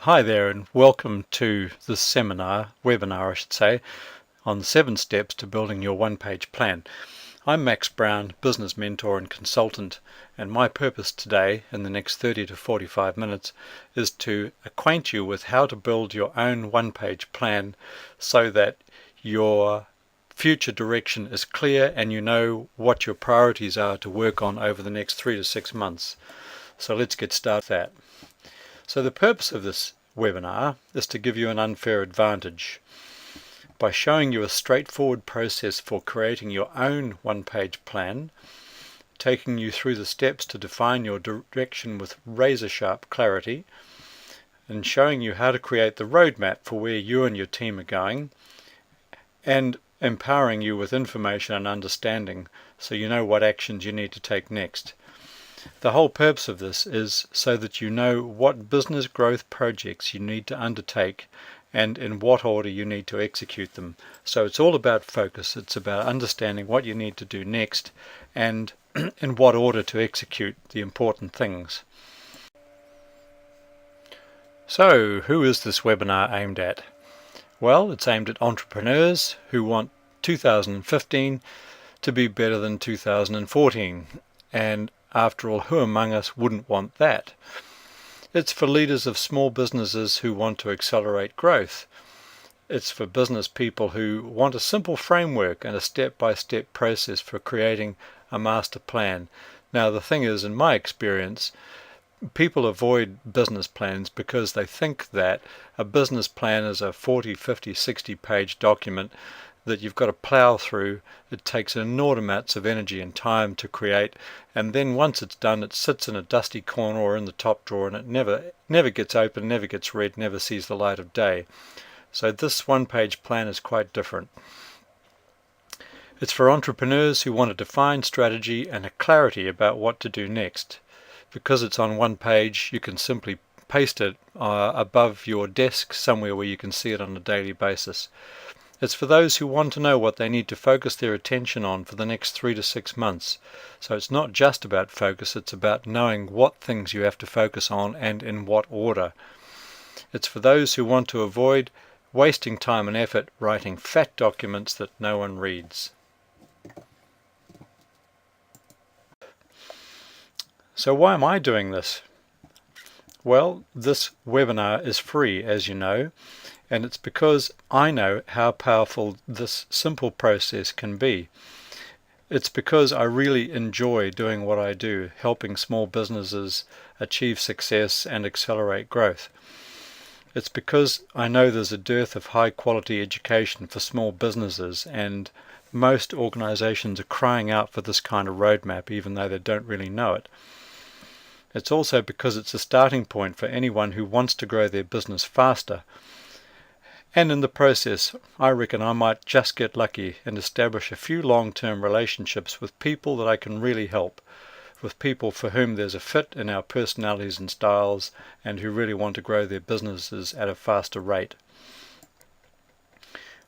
Hi there, and welcome to this webinar I should say, on the 7 steps to building your one-page plan. I'm Max Brown, business mentor and consultant, and my purpose today in the next 30 to 45 minutes is to acquaint you with how to build your own one-page plan so that your future direction is clear and you know what your priorities are to work on over the next 3 to 6 months. So let's get started with that. So the purpose of this webinar is to give you an unfair advantage by showing you a straightforward process for creating your own one-page plan, taking you through the steps to define your direction with razor-sharp clarity, and showing you how to create the roadmap for where you and your team are going, and empowering you with information and understanding so you know what actions you need to take next. The whole purpose of this is so that you know what business growth projects you need to undertake and in what order you need to execute them. So it's all about focus. It's about understanding what you need to do next and in what order to execute the important things. So who is this webinar aimed at? Well, it's aimed at entrepreneurs who want 2015 to be better than 2014. And after all, who among us wouldn't want that? It's for leaders of small businesses who want to accelerate growth. It's for business people who want a simple framework and a step-by-step process for creating a master plan. Now, the thing is, in my experience, people avoid business plans because they think that a business plan is a 40, 50, 60-page document that you've got to plow through. It takes enormous amounts of energy and time to create, and then once it's done, it sits in a dusty corner or in the top drawer, and it never gets open, never gets read, never sees the light of day. So this one-page plan is quite different. It's for entrepreneurs who want a defined strategy and a clarity about what to do next. Because it's on one page, you can simply paste it above your desk somewhere where you can see it on a daily basis. It's for those who want to know what they need to focus their attention on for the next 3 to 6 months. So it's not just about focus, it's about knowing what things you have to focus on and in what order. It's for those who want to avoid wasting time and effort writing fat documents that no one reads. So why am I doing this? Well, this webinar is free, as you know, and it's because I know how powerful this simple process can be. It's because I really enjoy doing what I do, helping small businesses achieve success and accelerate growth. It's because I know there's a dearth of high-quality education for small businesses, and most organizations are crying out for this kind of roadmap, even though they don't really know it. It's also because it's a starting point for anyone who wants to grow their business faster. And in the process, I reckon I might just get lucky and establish a few long-term relationships with people that I can really help, with people for whom there's a fit in our personalities and styles and who really want to grow their businesses at a faster rate.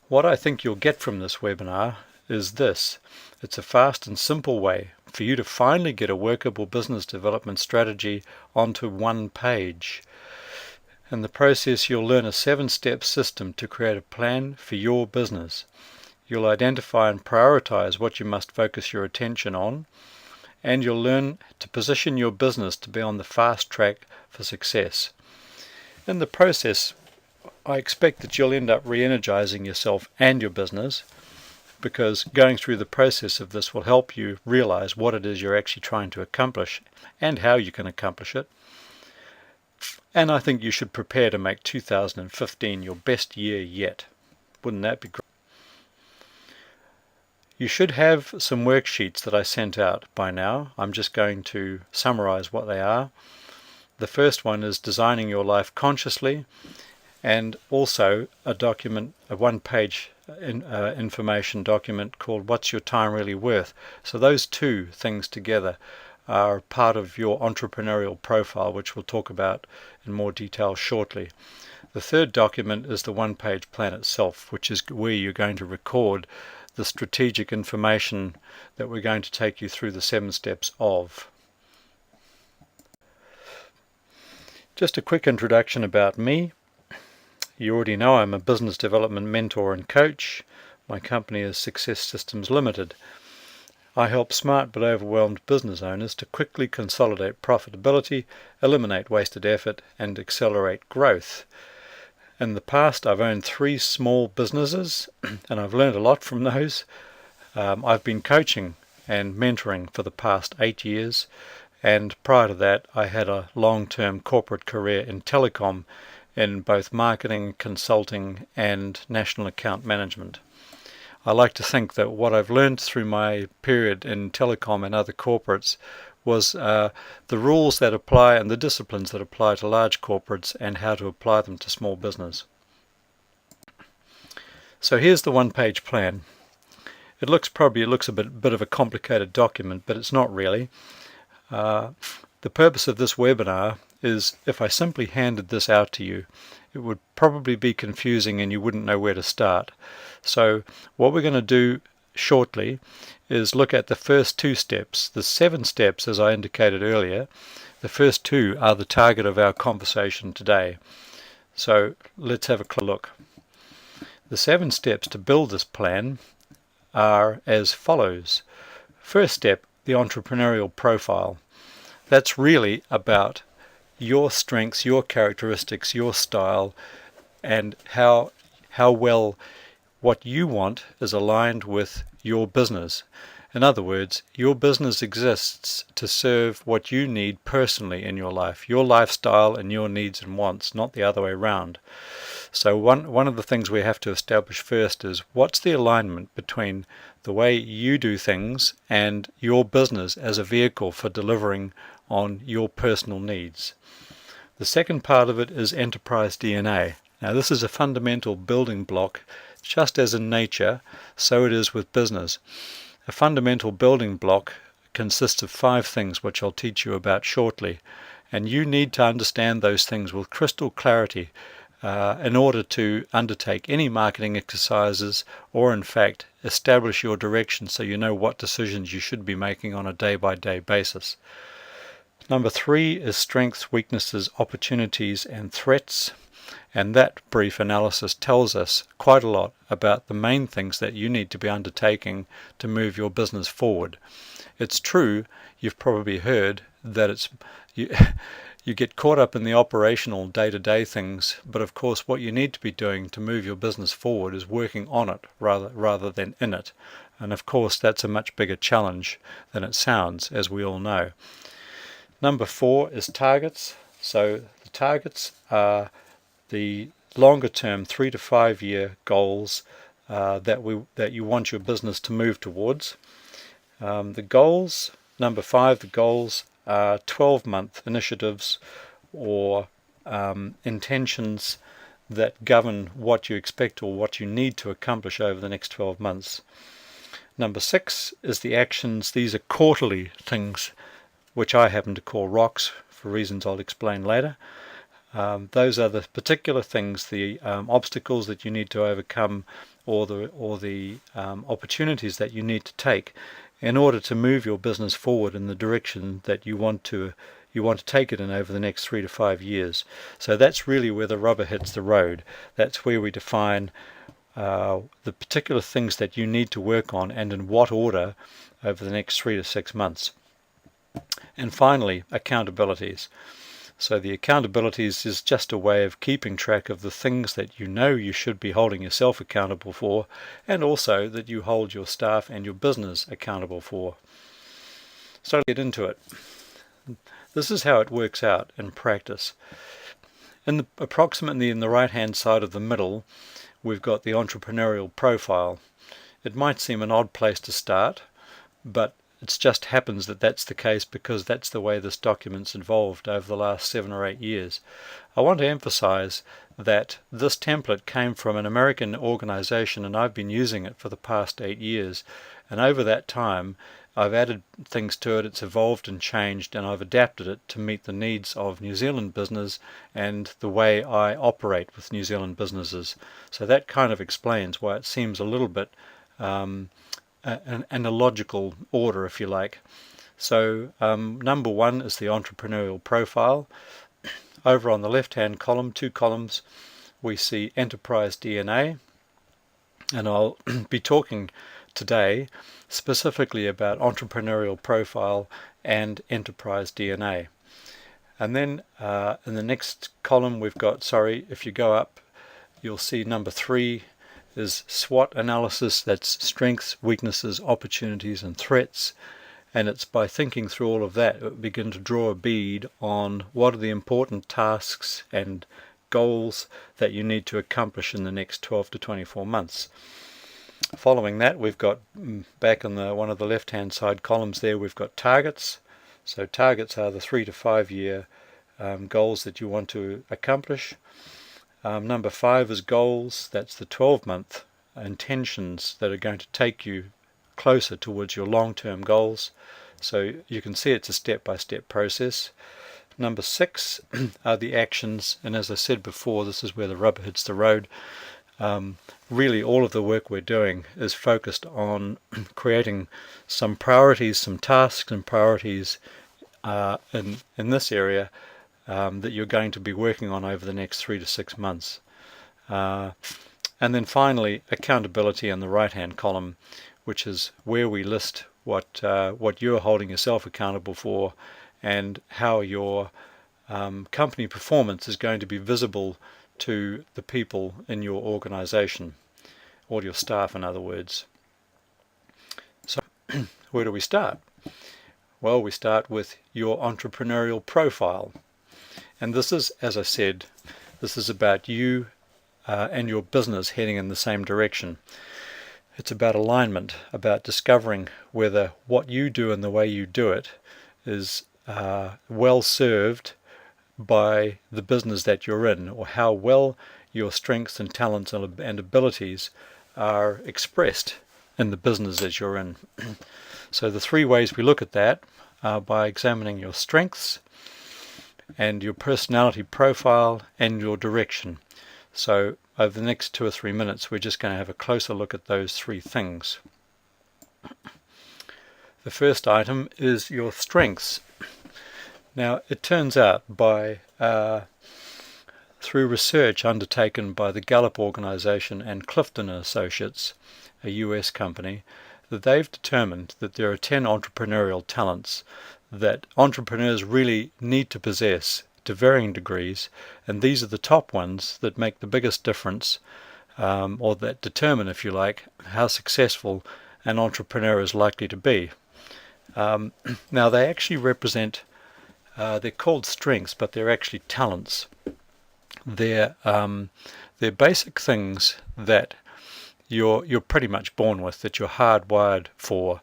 What I think you'll get from this webinar is this. It's a fast and simple way for you to finally get a workable business development strategy onto one page. In the process, you'll learn a 7-step system to create a plan for your business. You'll identify and prioritize what you must focus your attention on, and you'll learn to position your business to be on the fast track for success. In the process, I expect that you'll end up re-energizing yourself and your business, because going through the process of this will help you realize what it is you're actually trying to accomplish and how you can accomplish it. And I think you should prepare to make 2015 your best year yet. Wouldn't that be great? You should have some worksheets that I sent out by now. I'm just going to summarize what they are. The first one is designing your life consciously, and also a document, a one-page information document called What's Your Time Really Worth? So those two things together are part of your entrepreneurial profile, which we'll talk about in more detail shortly. The third document is the one-page plan itself, which is where you're going to record the strategic information that we're going to take you through the 7 steps of. Just a quick introduction about me. You already know I'm a business development mentor and coach. My company is Success Systems Limited. I help smart but overwhelmed business owners to quickly consolidate profitability, eliminate wasted effort, and accelerate growth. In the past, I've owned 3 small businesses, and I've learned a lot from those. I've been coaching and mentoring for the past 8 years, and prior to that, I had a long-term corporate career in telecom in both marketing, consulting, and national account management. I like to think that what I've learned through my period in telecom and other corporates was the rules that apply and the disciplines that apply to large corporates and how to apply them to small business. So here's the one-page plan. It looks a bit of a complicated document, but it's not really. The purpose of this webinar is if I simply handed this out to you, it would probably be confusing and you wouldn't know where to start. So what we're going to do shortly is look at the first 2 steps. The 7 steps, as I indicated earlier, the first 2 are the target of our conversation today. So let's have a closer look. The 7 steps to build this plan are as follows. First step, the entrepreneurial profile. That's really about your strengths, your characteristics, your style, and how well what you want is aligned with your business. In other words, your business exists to serve what you need personally in your life, your lifestyle and your needs and wants, not the other way around. So one of the things we have to establish first is what's the alignment between the way you do things and your business as a vehicle for delivering on your personal needs. The second part of it is enterprise DNA. Now this is a fundamental building block. Just as in nature, so it is with business. A fundamental building block consists of 5 things which I'll teach you about shortly, and you need to understand those things with crystal clarity in order to undertake any marketing exercises or in fact establish your direction so you know what decisions you should be making on a day-by-day basis. Number 3 is strengths, weaknesses, opportunities and threats. And that brief analysis tells us quite a lot about the main things that you need to be undertaking to move your business forward. It's true, you've probably heard that you get caught up in the operational day-to-day things, but of course what you need to be doing to move your business forward is working on it rather than in it. And of course that's a much bigger challenge than it sounds, as we all know. Number 4 is targets. So the targets are the longer term 3 to 5 year goals that you want your business to move towards. The goals, number 5, the goals are 12-month initiatives or intentions that govern what you expect or what you need to accomplish over the next 12 months. Number 6 is the actions. These are quarterly things, which I happen to call rocks for reasons I'll explain later. Those are the particular things, the obstacles that you need to overcome or the opportunities that you need to take in order to move your business forward in the direction that you want to take it in over the next 3 to 5 years. So that's really where the rubber hits the road. That's where we define the particular things that you need to work on and in what order over the next 3 to 6 months. And finally, accountabilities. So the accountabilities is just a way of keeping track of the things that you know you should be holding yourself accountable for, and also that you hold your staff and your business accountable for. So let's get into it. This is how it works out in practice. Approximately in the right-hand side of the middle, we've got the entrepreneurial profile. It might seem an odd place to start, but it just happens that that's the case because that's the way this document's evolved over the last 7 or 8 years. I want to emphasize that this template came from an American organization and I've been using it for the past 8 years. And over that time, I've added things to it, it's evolved and changed, and I've adapted it to meet the needs of New Zealand business and the way I operate with New Zealand businesses. So that kind of explains why it seems a little bit and a logical order, if you like. So number 1 is the entrepreneurial profile. over on the left-hand column, 2 columns, we see enterprise DNA, and I'll be talking today specifically about entrepreneurial profile and enterprise DNA. And then in the next column we've got, if you go up, you'll see number 3 is SWOT analysis. That's strengths, weaknesses, opportunities and threats. And it's by thinking through all of that, it begin to draw a bead on what are the important tasks and goals that you need to accomplish in the next 12 to 24 months. Following that, we've got back in one of the left-hand side columns there, we've got targets. So targets are the 3 to 5 year goals that you want to accomplish. Number 5 is goals. That's the 12-month intentions that are going to take you closer towards your long-term goals. So you can see it's a step-by-step process. Number 6 are the actions, and as I said before, this is where the rubber hits the road. Really all of the work we're doing is focused on creating some priorities, some tasks and priorities in this area that you're going to be working on over the next 3 to 6 months. And then finally, accountability in the right-hand column, which is where we list what you're holding yourself accountable for and how your company performance is going to be visible to the people in your organization, or your staff in other words. So where do we start? Well, we start with your entrepreneurial profile. And this is, as I said, this is about you and your business heading in the same direction. It's about alignment, about discovering whether what you do and the way you do it is well served by the business that you're in, or how well your strengths and talents and abilities are expressed in the business that you're in. So the 3 ways we look at that are by examining your strengths and your personality profile and your direction. So over the next 2 or 3 minutes we're just going to have a closer look at those 3 things. The first item is your strengths. Now it turns out through research undertaken by the Gallup organization and Clifton Associates, a US company, that they've determined that there are 10 entrepreneurial talents that entrepreneurs really need to possess to varying degrees, and these are the top ones that make the biggest difference, or that determine, if you like, how successful an entrepreneur is likely to be. Now they actually represent, they're called strengths, but they're actually talents. They're basic things that you're pretty much born with, that you're hardwired for.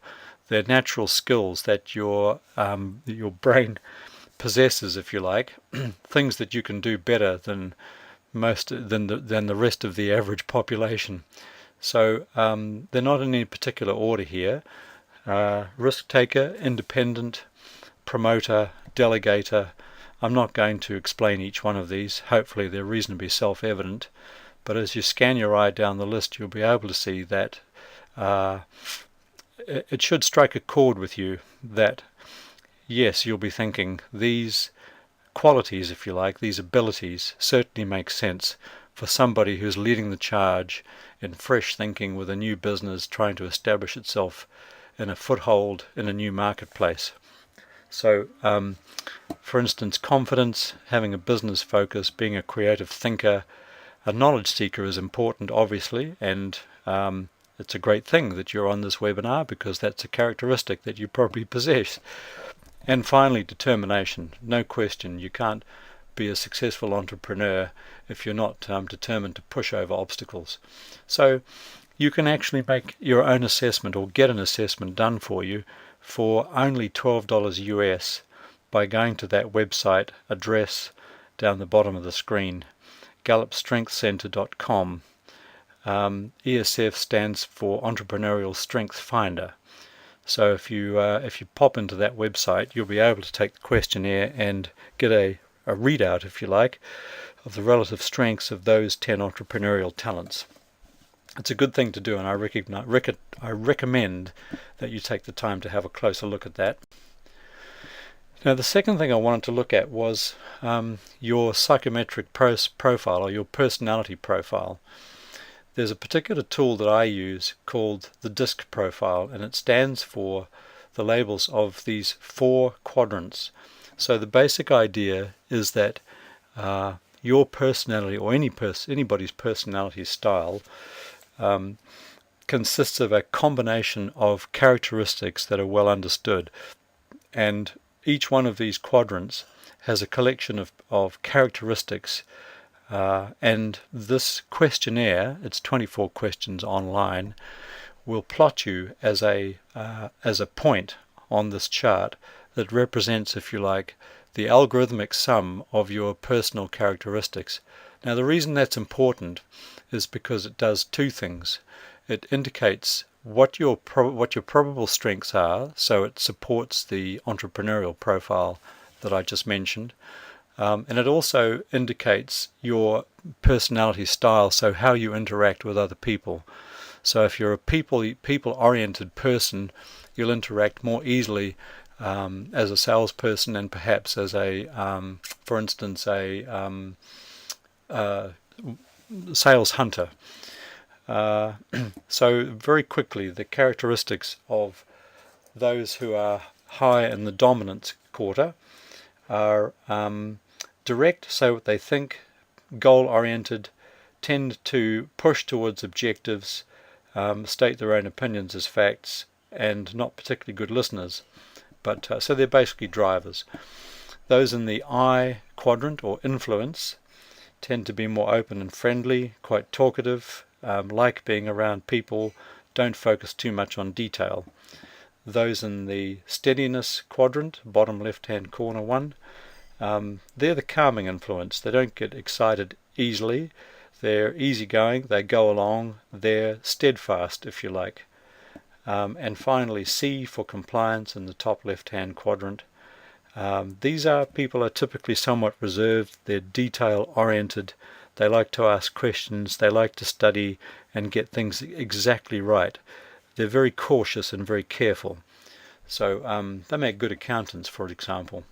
They're natural skills that your brain possesses, if you like, things that you can do better than the rest of the average population. So they're not in any particular order here. Risk taker, independent, promoter, delegator. I'm not going to explain each one of these. Hopefully they're reasonably self-evident, but as you scan your eye down the list you'll be able to see that it should strike a chord with you that yes, you'll be thinking these qualities, if you like, these abilities certainly make sense for somebody who's leading the charge in fresh thinking with a new business trying to establish itself in a foothold in a new marketplace. So for instance, confidence, having a business focus, being a creative thinker, a knowledge seeker is important obviously, and it's a great thing that you're on this webinar because that's a characteristic that you probably possess. And finally, determination. No question, you can't be a successful entrepreneur if you're not determined to push over obstacles. So you can actually make your own assessment or get an assessment done for you for only $12 US by going to that website address down the bottom of the screen, gallupstrengthcenter.com. ESF stands for Entrepreneurial Strength Finder. So if you pop into that website, you'll be able to take the questionnaire and get a readout, if you like, of the relative strengths of those 10 entrepreneurial talents. It's a good thing to do, and I recommend that you take the time to have a closer look at that. Now, the second thing I wanted to look at was your psychometric profile, or your personality profile. There's a particular tool that I use called the DISC profile, and it stands for the labels of these 4 quadrants. So the basic idea is that your personality, or anybody's personality style, consists of a combination of characteristics that are well understood, and each one of these quadrants has a collection of characteristics, and this questionnaire, it's 24 questions online, will plot you as a point on this chart that represents, if you like, the algorithmic sum of your personal characteristics. Now, the reason that's important is because it does 2 things. It indicates what your probable strengths are, so it supports the entrepreneurial profile that I just mentioned, and it also indicates your personality style, so how you interact with other people. So if you're a people-oriented person, you'll interact more easily as a salesperson, and perhaps as for instance, a sales hunter. So very quickly, the characteristics of those who are high in the dominance quarter are direct, so what they think, goal-oriented, tend to push towards objectives, state their own opinions as facts, and not particularly good listeners. But so they're basically drivers. Those in the I quadrant, or influence, tend to be more open and friendly, quite talkative, like being around people, don't focus too much on detail. Those in the steadiness quadrant, bottom left-hand corner one, they're the calming influence. They don't get excited easily. They're easygoing, they go along, they're steadfast, if you like. And finally, C for compliance in the top left-hand quadrant. These people are typically somewhat reserved, they're detail-oriented, they like to ask questions, they like to study and get things exactly right. They're very cautious and very careful. So they make good accountants, for example.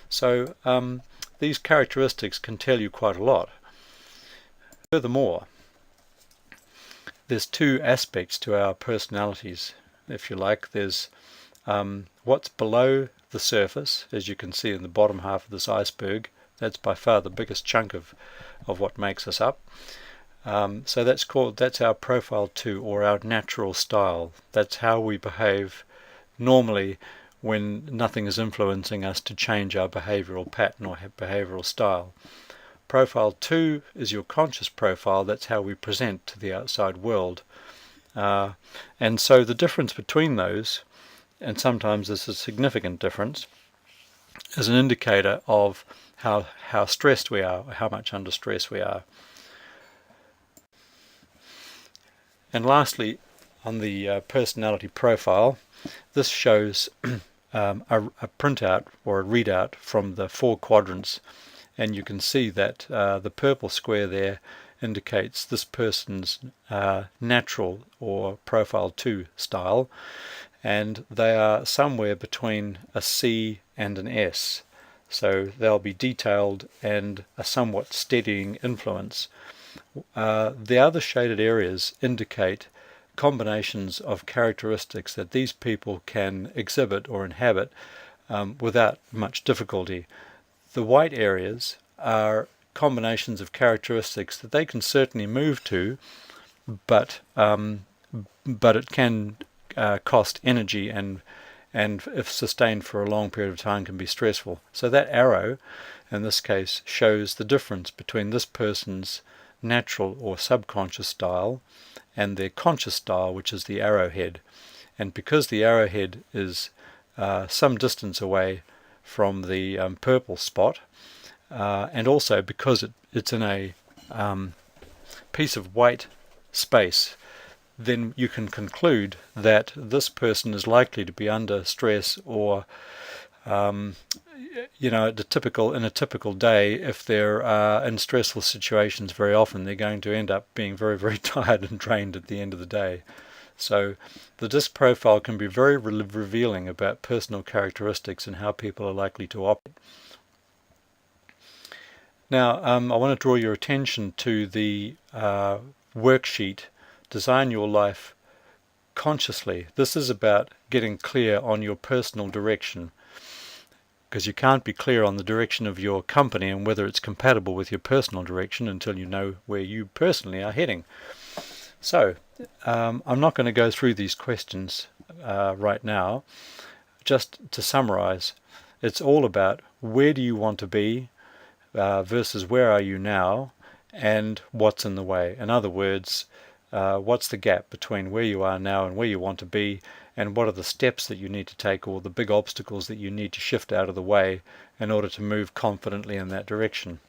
So these characteristics can tell you quite a lot. Furthermore, there's 2 aspects to our personalities, if you like. There's what's below the surface, as you can see in the bottom half of this iceberg. That's by far the biggest chunk of what makes us up. So that's our profile 2, or our natural style. That's how we behave normally when nothing is influencing us to change our behavioral pattern or behavioral style. Profile 2 is your conscious profile. That's how we present to the outside world. And so the difference between those, and sometimes this is a significant difference, is an indicator of how stressed we are, or how much under stress we are. And lastly, on the personality profile, this shows a printout or a readout from the 4 quadrants, and you can see that the purple square there indicates this person's natural or profile 2 style, and they are somewhere between a C and an S. So they'll be detailed and a somewhat steadying influence. The other shaded areas indicate combinations of characteristics that these people can exhibit or inhabit without much difficulty. The white areas are combinations of characteristics that they can certainly move to, but it can cost energy, and if sustained for a long period of time can be stressful. So that arrow in this case shows the difference between this person's natural or subconscious style and their conscious style, which is the arrowhead. And because the arrowhead is some distance away from the purple spot, and also because it's in a piece of white space, then you can conclude that this person is likely to be under stress, or in a typical day, if they're in stressful situations very often, they're going to end up being very, very tired and drained at the end of the day. So the disc profile can be very revealing about personal characteristics and how people are likely to operate. Now, I want to draw your attention to the worksheet, Design Your Life Consciously. This is about getting clear on your personal direction, because you can't be clear on the direction of your company and whether it's compatible with your personal direction until you know where you personally are heading. So, I'm not going to go through these questions right now. Just to summarize, it's all about where do you want to be versus where are you now, and what's in the way. In other words, what's the gap between where you are now and where you want to be, and what are the steps that you need to take, or the big obstacles that you need to shift out of the way in order to move confidently in that direction.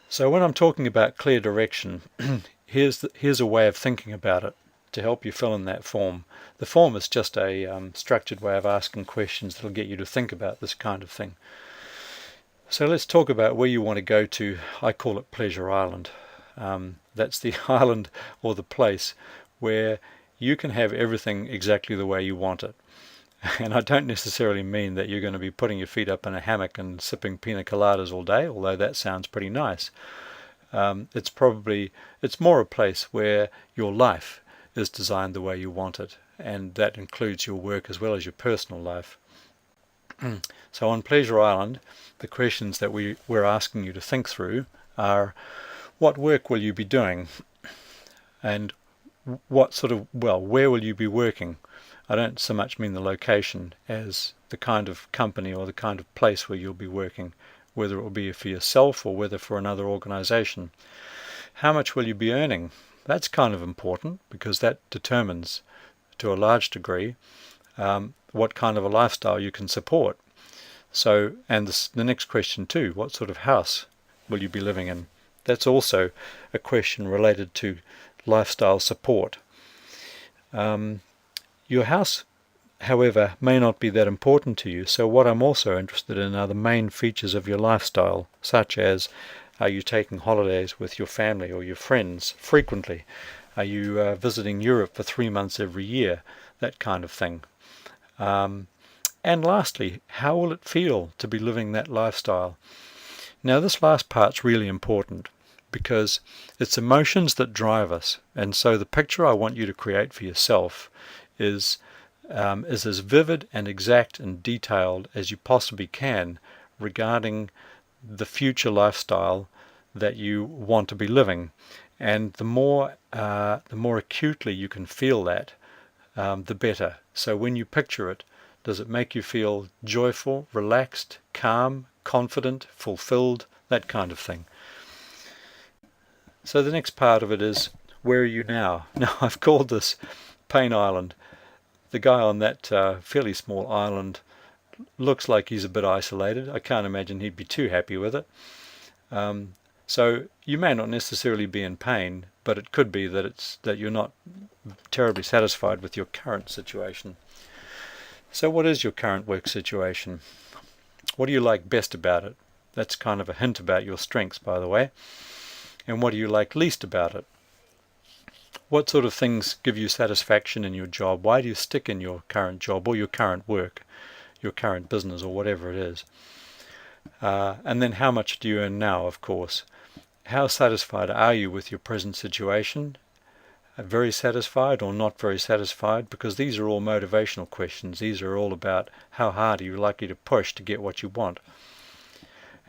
So when I'm talking about clear direction, here's a way of thinking about it to help you fill in that form. The form is just a structured way of asking questions that'll get you to think about this kind of thing. So let's talk about where you want to go to. I call it Pleasure Island. That's the island or the place where you can have everything exactly the way you want it. And I don't necessarily mean that you're going to be putting your feet up in a hammock and sipping pina coladas all day, although that sounds pretty nice. It's more a place where your life is designed the way you want it, and that includes your work as well as your personal life. So on Pleasure Island, the questions that we're asking you to think through are, what work will you be doing? And where will you be working? I don't so much mean the location as the kind of company or the kind of place where you'll be working, whether it will be for yourself or whether for another organization. How much will you be earning? That's kind of important, because that determines to a large degree what kind of a lifestyle you can support. So, and the next question too, what sort of house will you be living in? That's also a question related to lifestyle support. Your house, however, may not be that important to you, so what I'm also interested in are the main features of your lifestyle, such as, are you taking holidays with your family or your friends frequently? Are you visiting Europe for 3 months every year? That kind of thing. And lastly, how will it feel to be living that lifestyle? Now, this last part's really important, because it's emotions that drive us, and so the picture I want you to create for yourself is as vivid and exact and detailed as you possibly can regarding the future lifestyle that you want to be living. And the more acutely you can feel that, the better. So when you picture it, does it make you feel joyful, relaxed, calm, confident, fulfilled, that kind of thing? So the next part of it is, where are you now? Now, I've called this Pain Island. The guy on that fairly small island looks like he's a bit isolated. I can't imagine he'd be too happy with it. So you may not necessarily be in pain, but it could be that you're not terribly satisfied with your current situation. So what is your current work situation? What do you like best about it? That's kind of a hint about your strengths, by the way. And what do you like least about it? What sort of things give you satisfaction in your job? Why do you stick in your current job or your current work, your current business, or whatever it is? And then how much do you earn now, of course? How satisfied are you with your present situation? Very satisfied or not very satisfied? Because these are all motivational questions. These are all about how hard are you likely to push to get what you want.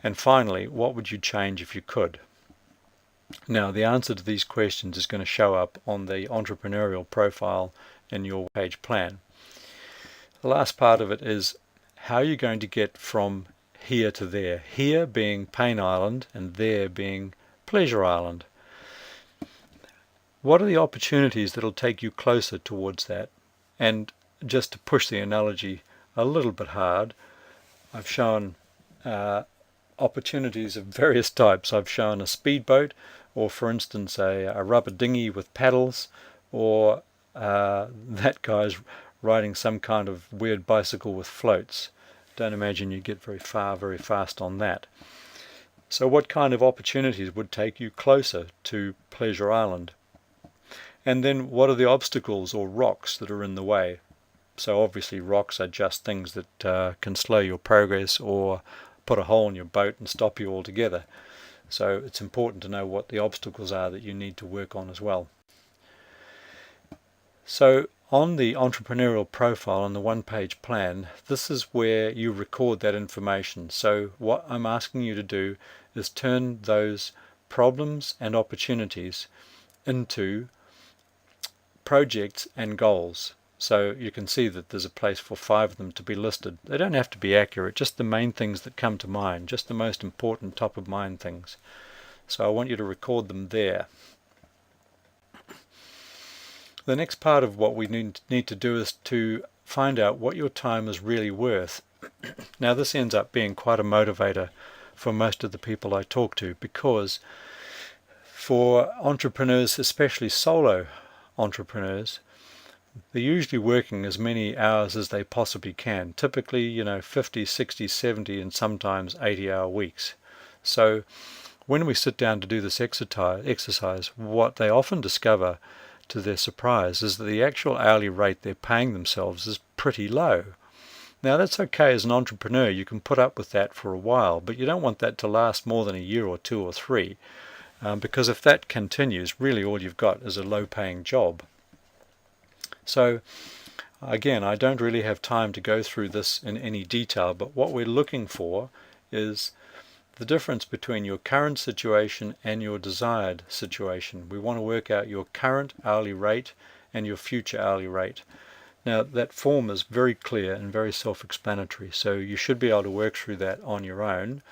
And finally, what would you change if you could? Now, the answer to these questions is going to show up on the entrepreneurial profile in your page plan. The last part of it is, how are you going to get from here to there? Here being Pain Island and there being Pleasure Island. What are the opportunities that'll take you closer towards that? And just to push the analogy a little bit hard, I've shown opportunities of various types. I've shown a speedboat, or for instance a rubber dinghy with paddles, or that guy's riding some kind of weird bicycle with floats. Don't imagine you get very far very fast on that. So what kind of opportunities would take you closer to Pleasure Island? And then what are the obstacles or rocks that are in the way? So obviously rocks are just things that can slow your progress or put a hole in your boat and stop you altogether. So it's important to know what the obstacles are that you need to work on as well. So on the entrepreneurial profile on the one-page plan, this is where you record that information. So what I'm asking you to do is turn those problems and opportunities into projects and goals. So you can see that there's a place for 5 of them to be listed. They don't have to be accurate, just the main things that come to mind, just the most important top of mind things. So I want you to record them there. The next part of what we need to do is to find out what your time is really worth. Now this ends up being quite a motivator for most of the people I talk to, because for entrepreneurs, especially solo entrepreneurs, they're usually working as many hours as they possibly can, typically 50, 60, 70 and sometimes 80-hour weeks. So when we sit down to do this exercise, what they often discover to their surprise is that the actual hourly rate they're paying themselves is pretty low. Now that's okay as an entrepreneur, you can put up with that for a while, but you don't want that to last more than a year or 2 or 3, because if that continues, really all you've got is a low-paying job. So again, I don't really have time to go through this in any detail, but what we're looking for is the difference between your current situation and your desired situation. We want to work out your current hourly rate and your future hourly rate. Now that form is very clear and very self-explanatory, so you should be able to work through that on your own.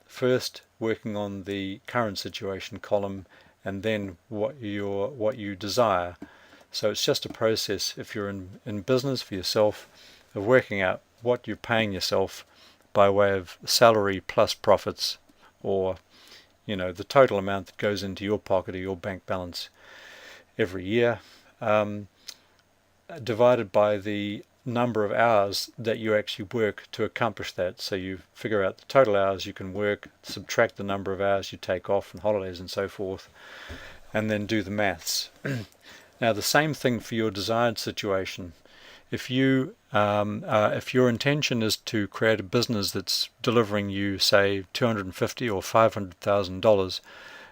First working on the current situation column, and then what you desire. So it's just a process, if you're in business for yourself, of working out what you're paying yourself by way of salary plus profits, or the total amount that goes into your pocket or your bank balance every year, divided by the number of hours that you actually work to accomplish that. So you figure out the total hours you can work, subtract the number of hours you take off and holidays and so forth, and then do the maths. Now the same thing for your desired situation. If your intention is to create a business that's delivering you, say, $250,000 or $500,000,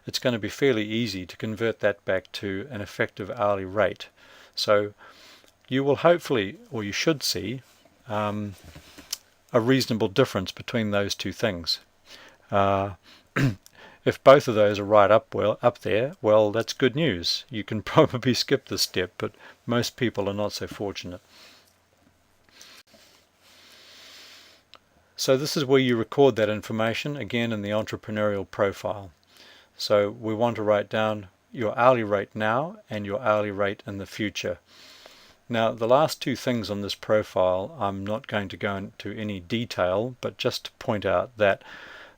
it's going to be fairly easy to convert that back to an effective hourly rate. So you will hopefully, or you should see, a reasonable difference between those two things. If both of those are right up there, well, that's good news. You can probably skip this step, but most people are not so fortunate. So this is where you record that information, again in the entrepreneurial profile. So we want to write down your hourly rate now and your hourly rate in the future. Now the last 2 things on this profile I'm not going to go into any detail, but just to point out that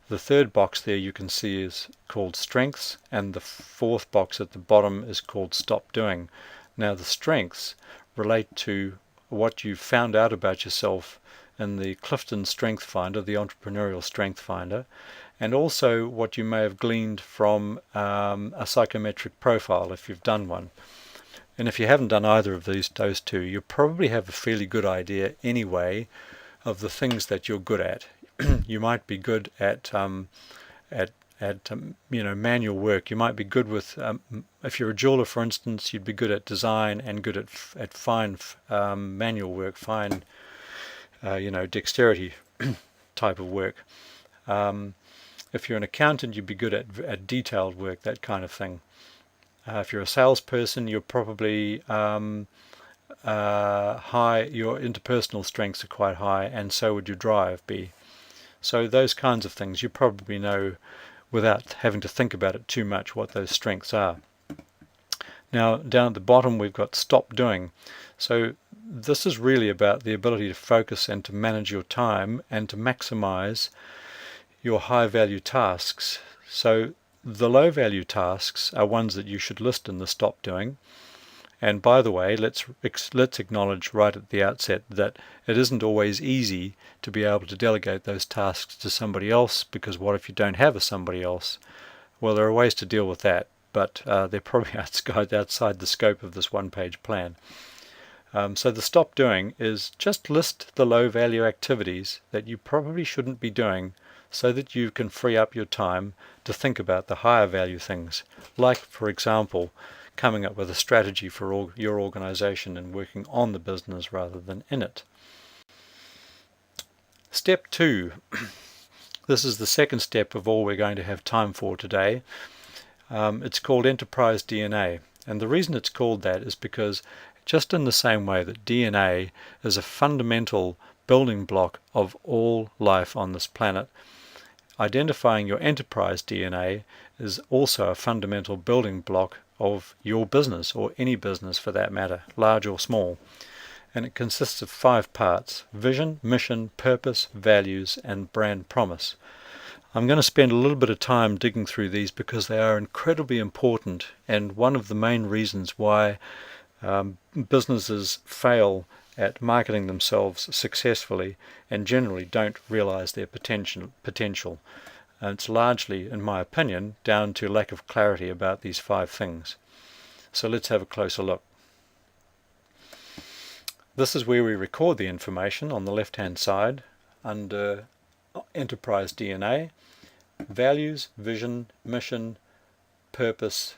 the 3rd box there you can see is called strengths, and the 4th box at the bottom is called stop doing. Now the strengths relate to what you've found out about yourself in the Clifton Strength Finder, the Entrepreneurial Strength Finder, and also what you may have gleaned from a psychometric profile if you've done one. And if you haven't done either of those 2, you probably have a fairly good idea anyway of the things that you're good at. You might be good at manual work. You might be good with, if you're a jeweler, for instance, you'd be good at design and good at fine manual work, fine dexterity type of work. If you're an accountant, you'd be good at detailed work, that kind of thing. If you're a salesperson, you're probably high. Your interpersonal strengths are quite high, and so would your drive be. So those kinds of things you probably know without having to think about it too much what those strengths are. Now down at the bottom we've got stop doing. So this is really about the ability to focus and to manage your time and to maximize your high value tasks. So the low value tasks are ones that you should list in the stop doing. And by the way, let's acknowledge right at the outset that it isn't always easy to be able to delegate those tasks to somebody else, because what if you don't have a somebody else? Well, there are ways to deal with that. but they're probably outside the scope of this one-page plan. So the stop doing is just list the low-value activities that you probably shouldn't be doing so that you can free up your time to think about the higher value things, like, for example, coming up with a strategy for your organization and working on the business rather than in it. Step 2. This is the second step of all we're going to have time for today. It's called Enterprise DNA. And the reason it's called that is because just in the same way that DNA is a fundamental building block of all life on this planet, identifying your enterprise DNA is also a fundamental building block of your business, or any business for that matter, large or small. And it consists of 5 parts: vision, mission, purpose, values, and brand promise. I'm going to spend a little bit of time digging through these because they are incredibly important, and one of the main reasons why businesses fail at marketing themselves successfully and generally don't realize their potential. And it's largely, in my opinion, down to lack of clarity about these 5 things. So let's have a closer look. This is where we record the information on the left-hand side under Enterprise DNA, values, vision, mission, purpose,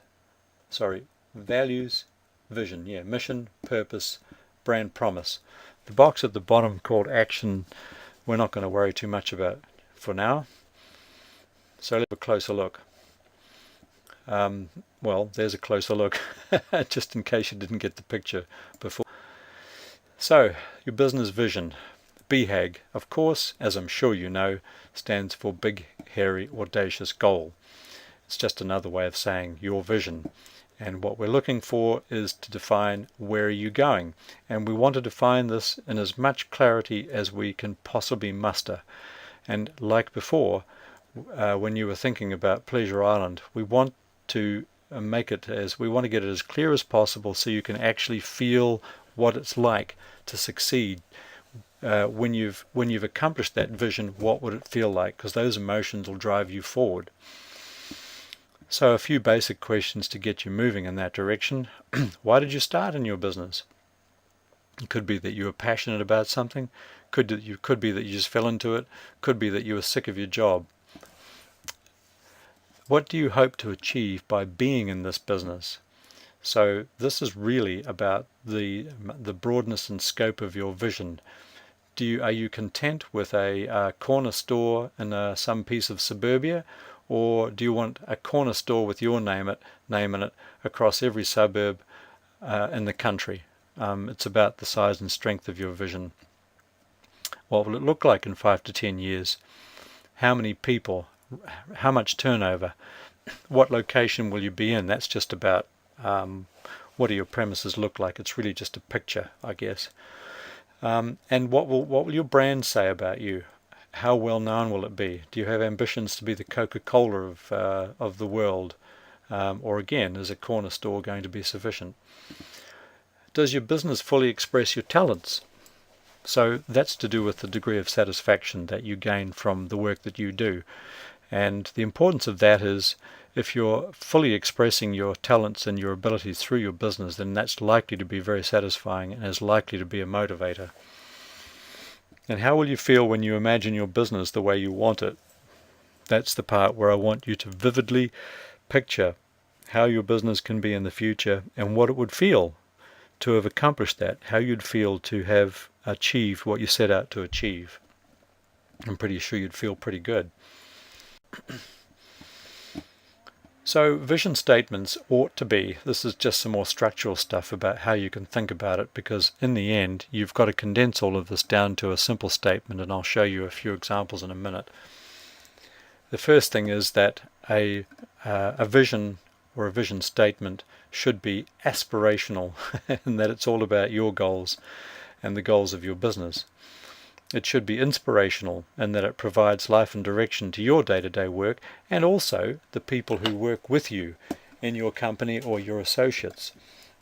mission, purpose, brand promise. The box at the bottom called action, we're not going to worry too much about for now. So let's have a closer look. Well, there's a closer look, just in case you didn't get the picture before. So, your business vision. BHAG, of course, as I'm sure you know, stands for Big, Hairy, Audacious Goal. It's just another way of saying your vision. And what we're looking for is to define where are you going. And we want to define this in as much clarity as we can possibly muster. And like before, when you were thinking about Pleasure Island, we want to get it as clear as possible so you can actually feel what it's like to succeed. When you've accomplished that vision, what would it feel like? Because those emotions will drive you forward. So a few basic questions to get you moving in that direction. Why did you start in your business? It could be that you were passionate about something. Could be that you just fell into it. Could be that you were sick of your job. What do you hope to achieve by being in this business? So this is really about the broadness and scope of your vision. Are you content with a corner store in some piece of suburbia, or do you want a corner store with your name in it across every suburb in the country? It's about the size and strength of your vision. What will it look like in 5 to 10 years? How many people? How much turnover? What location will you be in? That's just about what do your premises look like? It's really just a picture, I guess. And what will your brand say about you? How well known will it be? Do you have ambitions to be the Coca-Cola of the world? Or again, is a corner store going to be sufficient? Does your business fully express your talents? So that's to do with the degree of satisfaction that you gain from the work that you do. And the importance of that is, if you're fully expressing your talents and your abilities through your business, then that's likely to be very satisfying and is likely to be a motivator. And how will you feel when you imagine your business the way you want it? That's the part where I want you to vividly picture how your business can be in the future and what it would feel to have accomplished that, how you'd feel to have achieved what you set out to achieve. I'm pretty sure you'd feel pretty good. So vision statements ought to be, this is just some more structural stuff about how you can think about it, because in the end you've got to condense all of this down to a simple statement, and I'll show you a few examples in a minute. The first thing is that a vision or a vision statement should be aspirational and that it's all about your goals and the goals of your business. It should be inspirational in that it provides life and direction to your day-to-day work and also the people who work with you in your company or your associates.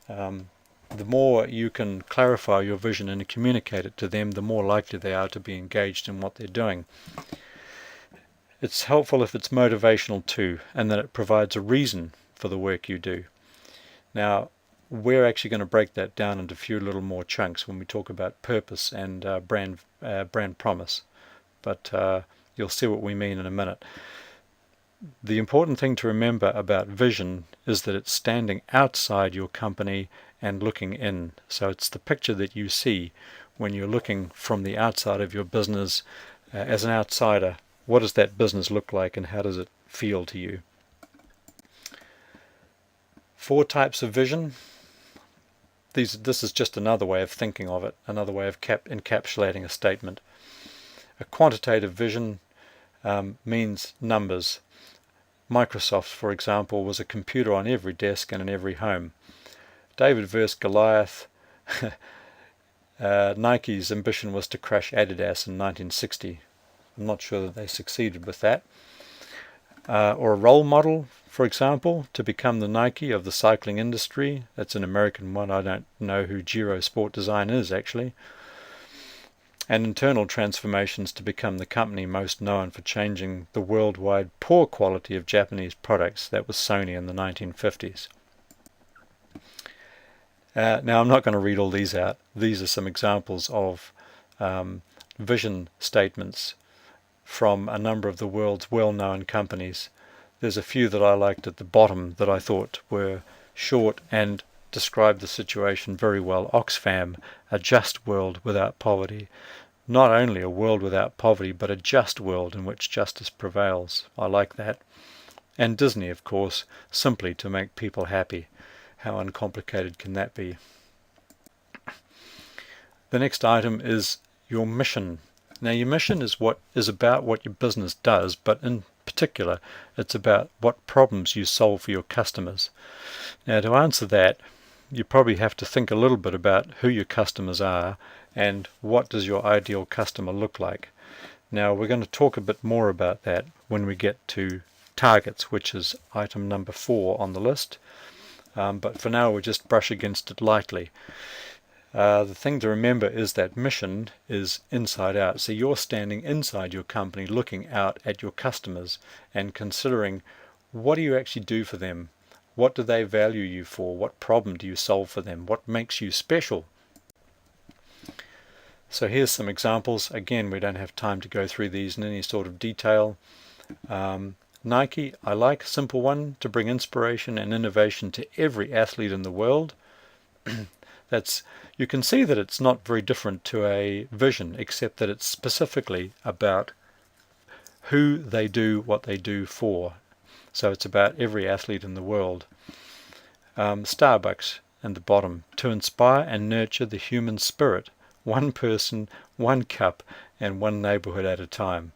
The more you can clarify your vision and communicate it to them, the more likely they are to be engaged in what they're doing. It's helpful if it's motivational too, and that it provides a reason for the work you do. Now, we're actually going to break that down into a few little more chunks when we talk about purpose and brand promise. But you'll see what we mean in a minute. The important thing to remember about vision is that it's standing outside your company and looking in. So it's the picture that you see when you're looking from the outside of your business as an outsider. What does that business look like and how does it feel to you? 4 types of vision. This is just another way of thinking of it, another way of encapsulating a statement. A quantitative vision means numbers. Microsoft, for example, was a computer on every desk and in every home. David versus Goliath. Nike's ambition was to crush Adidas in 1960. I'm not sure that they succeeded with that. Or a role model, for example, to become the Nike of the cycling industry. That's an American one. I don't know who Giro Sport Design is, actually. And internal transformations to become the company most known for changing the worldwide poor quality of Japanese products. That was Sony in the 1950s. Now, I'm not going to read all these out. These are some examples of vision statements from a number of the world's well-known companies. There's a few that I liked at the bottom that I thought were short and described the situation very well. Oxfam, a just world without poverty. Not only a world without poverty, but a just world in which justice prevails. I like that. And Disney, of course, simply to make people happy. How uncomplicated can that be? The next item is your mission. Now, your mission is about what your business does, but in particular, it's about what problems you solve for your customers. Now, to answer that, you probably have to think a little bit about who your customers are and what does your ideal customer look like. Now, we're going to talk a bit more about that when we get to targets, which is item number 4 on the list. But for now, we'll just brush against it lightly. The thing to remember is that mission is inside out. So you're standing inside your company looking out at your customers and considering, what do you actually do for them? What do they value you for? What problem do you solve for them? What makes you special? So here's some examples. Again, we don't have time to go through these in any sort of detail. Nike, I like a simple one, to bring inspiration and innovation to every athlete in the world. You can see that it's not very different to a vision, except that it's specifically about who they do what they do for. So it's about every athlete in the world. Starbucks at the bottom, to inspire and nurture the human spirit, one person, one cup, and one neighborhood at a time.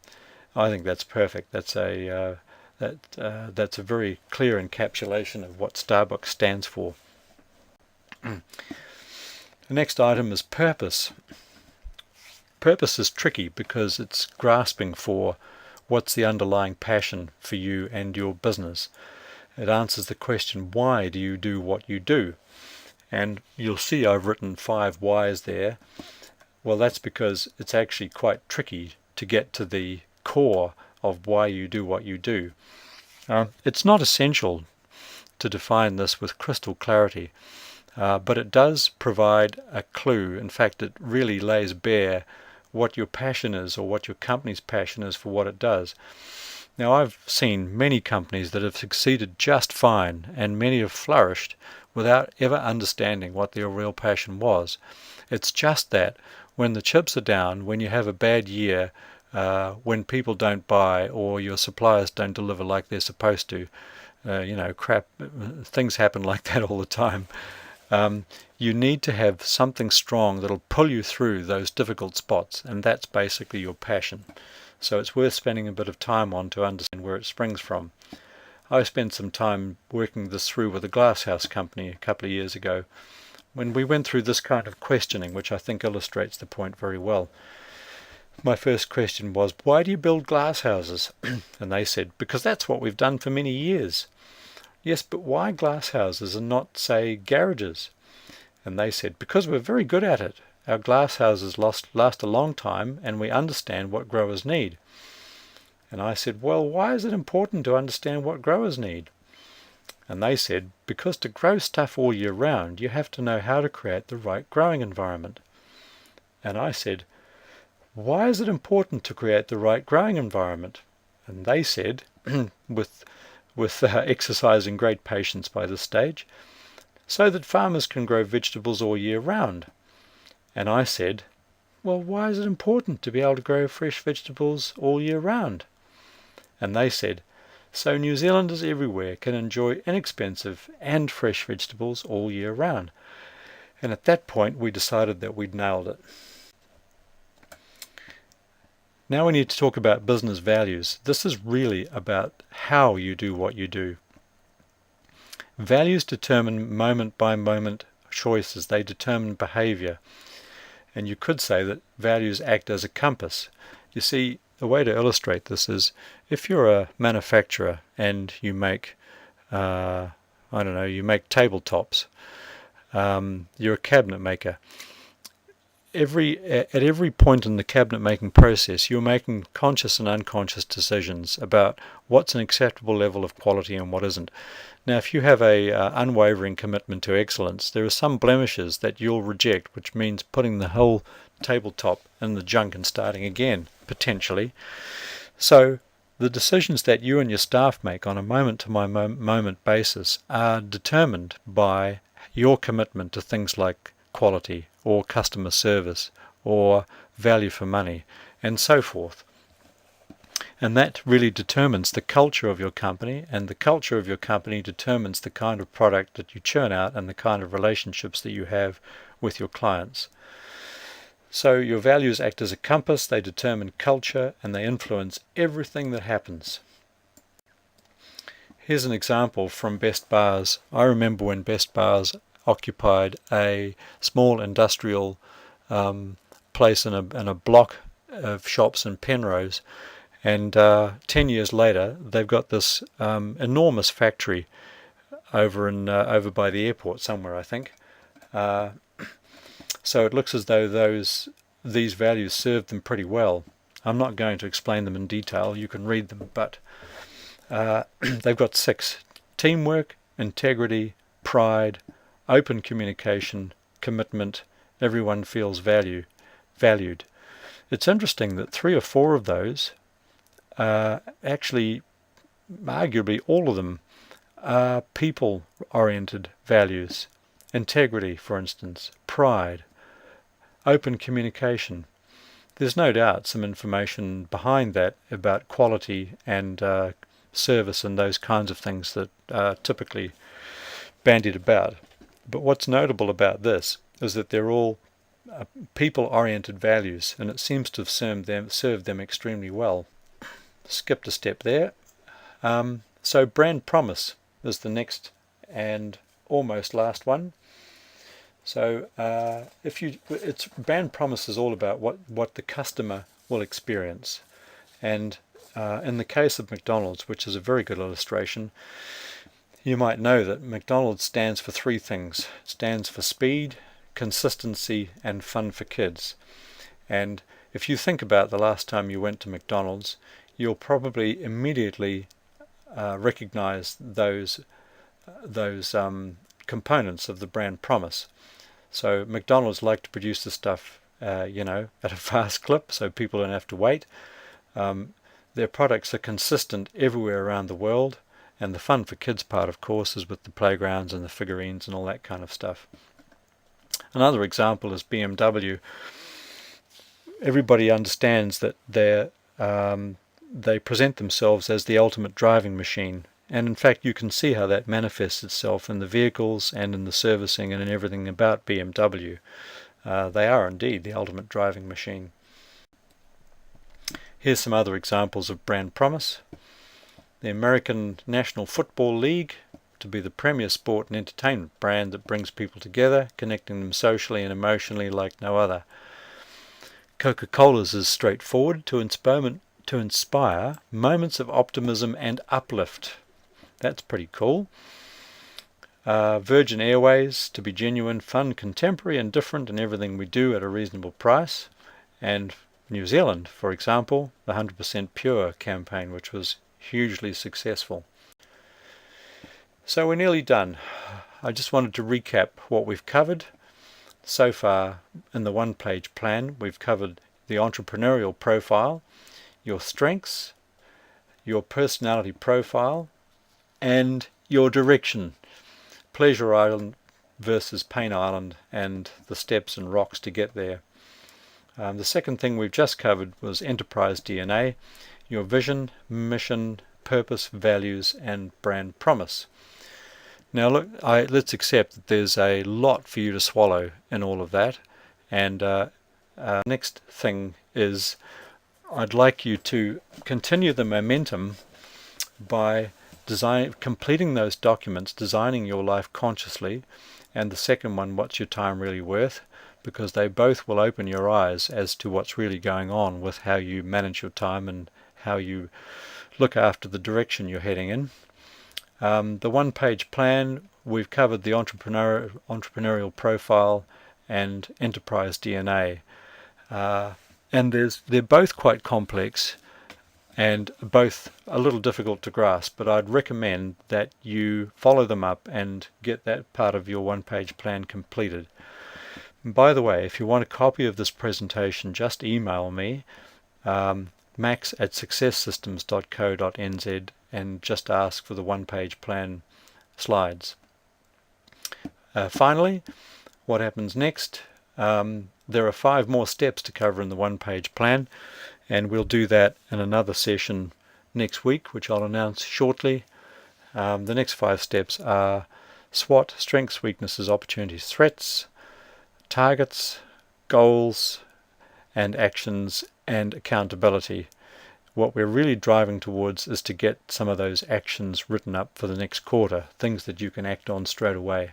I think that's perfect. That's a very clear encapsulation of what Starbucks stands for. The next item is purpose. Purpose is tricky because it's grasping for what's the underlying passion for you and your business. It answers the question, why do you do what you do? And you'll see I've written 5 whys there. Well, that's because it's actually quite tricky to get to the core of why you do what you do. It's not essential to define this with crystal clarity. But it does provide a clue. In fact, it really lays bare what your passion is or what your company's passion is for what it does. Now, I've seen many companies that have succeeded just fine, and many have flourished without ever understanding what their real passion was. It's just that when the chips are down, when you have a bad year, when people don't buy or your suppliers don't deliver like they're supposed to, things happen like that all the time. You need to have something strong that'll pull you through those difficult spots, and that's basically your passion. So it's worth spending a bit of time on to understand where it springs from. I spent some time working this through with a glasshouse company a couple of years ago when we went through this kind of questioning, which I think illustrates the point very well. My first question was, why do you build glass houses? And they said, because that's what we've done for many years. Yes, but why glass houses and not, say, garages? And they said, because we're very good at it. Our glass houses last a long time, and we understand what growers need. And I said, well, why is it important to understand what growers need? And they said, because to grow stuff all year round, you have to know how to create the right growing environment. And I said, why is it important to create the right growing environment? And they said, with exercising great patience by this stage, so that farmers can grow vegetables all year round. And I said, well, why is it important to be able to grow fresh vegetables all year round? And they said, so New Zealanders everywhere can enjoy inexpensive and fresh vegetables all year round. And at that point we decided that we'd nailed it. Now we need to talk about business values. This is really about how you do what you do. Values determine moment by moment choices. They determine behavior. And you could say that values act as a compass. You see, the way to illustrate this is if you're a manufacturer and you make, you make tabletops, you're a cabinet maker. At every point in the cabinet making process, you're making conscious and unconscious decisions about what's an acceptable level of quality and what isn't. Now, if you have a unwavering commitment to excellence, there are some blemishes that you'll reject, which means putting the whole tabletop in the junk and starting again, potentially. So the decisions that you and your staff make on a moment-to-moment basis are determined by your commitment to things like quality or customer service or value for money and so forth. And that really determines the culture of your company, and the culture of your company determines the kind of product that you churn out and the kind of relationships that you have with your clients. So your values act as a compass, they determine culture, and they influence everything that happens. Here's an example from Best Bars. I remember when Best Bars occupied a small industrial place in a block of shops in Penrose, and 10 years later they've got this enormous factory over by the airport somewhere, I think. So it looks as though these values served them pretty well. I'm not going to explain them in detail, you can read them, but they've got 6: teamwork, integrity, pride, open communication, commitment, everyone feels valued. It's interesting that 3 or 4 of those, actually arguably all of them, are people-oriented values. Integrity, for instance, pride, open communication. There's no doubt some information behind that about quality and service and those kinds of things that are typically bandied about. But what's notable about this is that they're all people-oriented values, and it seems to have served them extremely well. Skipped a step there. So brand promise is the next and almost last one. So brand promise is all about what the customer will experience. And in the case of McDonald's, which is a very good illustration, you might know that McDonald's stands for 3 things. It stands for speed, consistency, and fun for kids. And if you think about the last time you went to McDonald's, you'll probably immediately recognize those components of the brand promise. So McDonald's like to produce the stuff at a fast clip so people don't have to wait. Their products are consistent everywhere around the world, and the fun for kids part, of course, is with the playgrounds and the figurines and all that kind of stuff. Another example is BMW. Everybody understands that they present themselves as the ultimate driving machine, and in fact you can see how that manifests itself in the vehicles and in the servicing and in everything about BMW. They are indeed the ultimate driving machine. Here's some other examples of brand promise. The American National Football League, to be the premier sport and entertainment brand that brings people together, connecting them socially and emotionally like no other. Coca-Cola's is straightforward: to inspire moments of optimism and uplift. That's pretty cool. Virgin Airways, to be genuine, fun, contemporary and different in everything we do at a reasonable price. And New Zealand, for example, the 100% Pure campaign, which was hugely successful. So we're nearly done. I just wanted to recap what we've covered. So far in the one-page plan, we've covered the entrepreneurial profile, your strengths, your personality profile, and your direction. Pleasure Island versus Pain Island and the steps and rocks to get there. The second thing we've just covered was enterprise DNA, your vision, mission, purpose, values, and brand promise. Now look, let's accept that there's a lot for you to swallow in all of that, and next thing is I'd like you to continue the momentum by completing those documents, designing your life consciously, and the second one, what's your time really worth, because they both will open your eyes as to what's really going on with how you manage your time and how you look after the direction you're heading in. The one-page plan, we've covered the entrepreneurial profile and enterprise DNA, and they're both quite complex and both a little difficult to grasp, but I'd recommend that you follow them up and get that part of your one-page plan completed. And by the way, if you want a copy of this presentation, just email me, max@successsystems.co.nz, and just ask for the one-page plan slides. Finally, what happens next? There are 5 more steps to cover in the one-page plan, and we'll do that in another session next week, which I'll announce shortly. The next 5 steps are SWOT, strengths, weaknesses, opportunities, threats, targets, goals, and actions, and accountability. What we're really driving towards is to get some of those actions written up for the next quarter, things that you can act on straight away.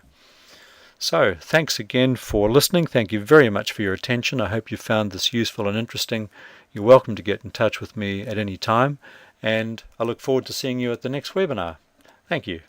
So, thanks again for listening. Thank you very much for your attention. I hope you found this useful and interesting. You're welcome to get in touch with me at any time, and I look forward to seeing you at the next webinar. Thank you.